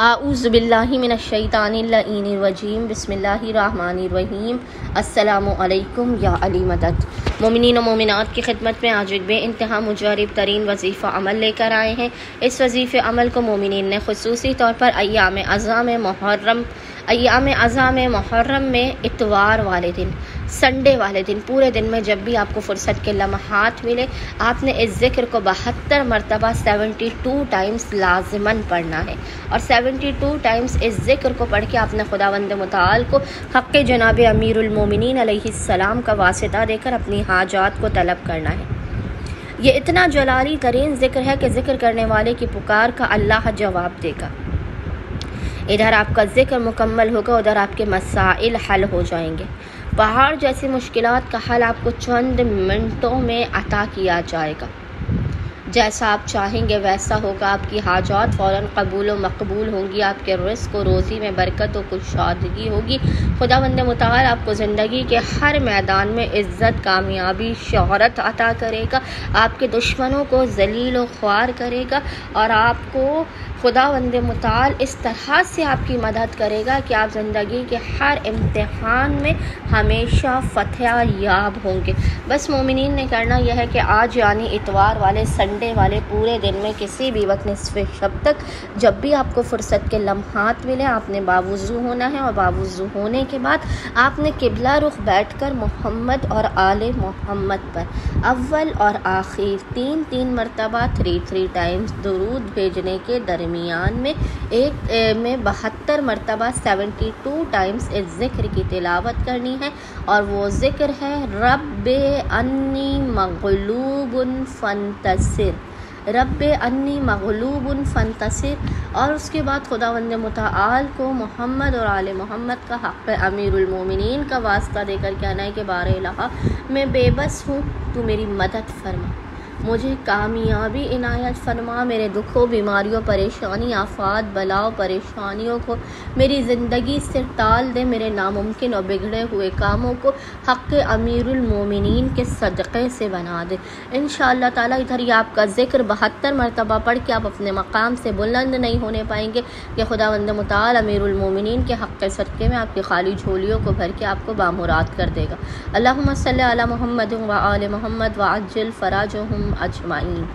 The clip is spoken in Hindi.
आऊज़ु बिल्लाहि मिनश्शैतानिर्रजीम बिस्मिल्लाहिर्रहमानिर्रहीम। अस्सलामु अलैकुम या अली मदद। मोमिनीन और मोमिनात की खिदमत में आज एक बेइंतहा मुजरब तरीन वजीफ़ा अमल लेकर आए हैं। इस वजीफ़े अमल को मोमिनीन ने खुसूसी तौर पर अय्याम अज़ाम मुहर्रम में इतवार वाले दिन, संडे वाले दिन, पूरे दिन में जब भी आपको फ़ुर्सत के लम्हात मिले, आपने इस ज़िक्र को 72 मरतबा 72 टाइम्स लाज़िमन पढ़ना है। और 72 टाइम्स इस ज़िक्र को पढ़ के आपने खुदावंद मुताल को हक़ जनाब अमीरुल मोमिनीन अलैहिस्सलाम का वासिता देकर अपनी हाजात को तलब करना है। ये इतना जलाली तरीन ज़िक्र है कि ज़िक्र करने वाले की पुकार का अल्लाह जवाब देगा। इधर आपका ज़िक्र मुकम्मल होगा, उधर आपके मसाइल हल हो जाएंगे। पहाड़ जैसी मुश्किलात का हल आपको चंद मिनटों में अता किया जाएगा। जैसा आप चाहेंगे वैसा होगा। आपकी हाजात फ़ौरन कबूल व मकबूल होंगी। आपके रिज़्क़ और रोज़ी में बरकत और कुशादगी होगी। खुदावंद मुताल आपको ज़िंदगी के हर मैदान में इज़्ज़त, कामयाबी, शोहरत अता करेगा। आपके दुश्मनों को ज़लील व ख्वार करेगा और आपको खुदावंद मुताल इस तरह से आपकी मदद करेगा कि आप ज़िंदगी के हर इम्तिहान में हमेशा फ़तह याब होंगे। बस मोमिनीन ने करना यह है कि आज यानी इतवार वाले, संडे वाले पूरे दिन में किसी भी वक्त निस्फ़े शब तक जब भी आपको फ़ुर्सत के लम्हात मिले, आपने बावुज़ू होना है। और बावुज़ू होने के बाद आपने किबला रुख बैठकर मोहम्मद और आले मोहम्मद पर अव्वल और आखिर 3-3 मरतबा 3 टाइम्स दुरूद भेजने के दरमियान में 72 मरतबा 72 टाइम्स इस ज़िक्र की तिलावत करनी है। और वो ज़िक्र है रब्बे अन्नी मग़लूबुन फ़ंतसिर, रब्बे अन्नी मग़लूबुन फ़ंतसिर। और उसके बाद खुदावंद मुताल को मोहम्मद और आले मोहम्मद का हक़ अमीरुल मोमिनीन का वास्ता देकर कहना है कि बारे इलाहा, मैं बेबस हूँ, तू मेरी मदद फरमा, मुझे कामयाबी इनायत फरमा, मेरे दुखों, बीमारियों, परेशानी, आफात, बलाओं, परेशानियों को मेरी ज़िंदगी से टाल दे, मेरे नामुमकिन और बिगड़े हुए कामों को हक़ अमीरुल मोमिनीन के सदक़े से बना दे। इंशाअल्लाह ताला इधर ही आपका ज़िक्र 72 मरतबा पढ़ के आप अपने मकाम से बुलंद नहीं होने पाएंगे कि खुदावंद मुताल अमीरुल मोमिनीन के हक़ सदक़े में आपकी खाली झोलियों को भर के आपको बामुराद कर देगा। अल्लाहुम्मा सल्ली अला मुहम्मद व आले मुहम्मद व अज्जिल फ़राजहुम अजमाइन।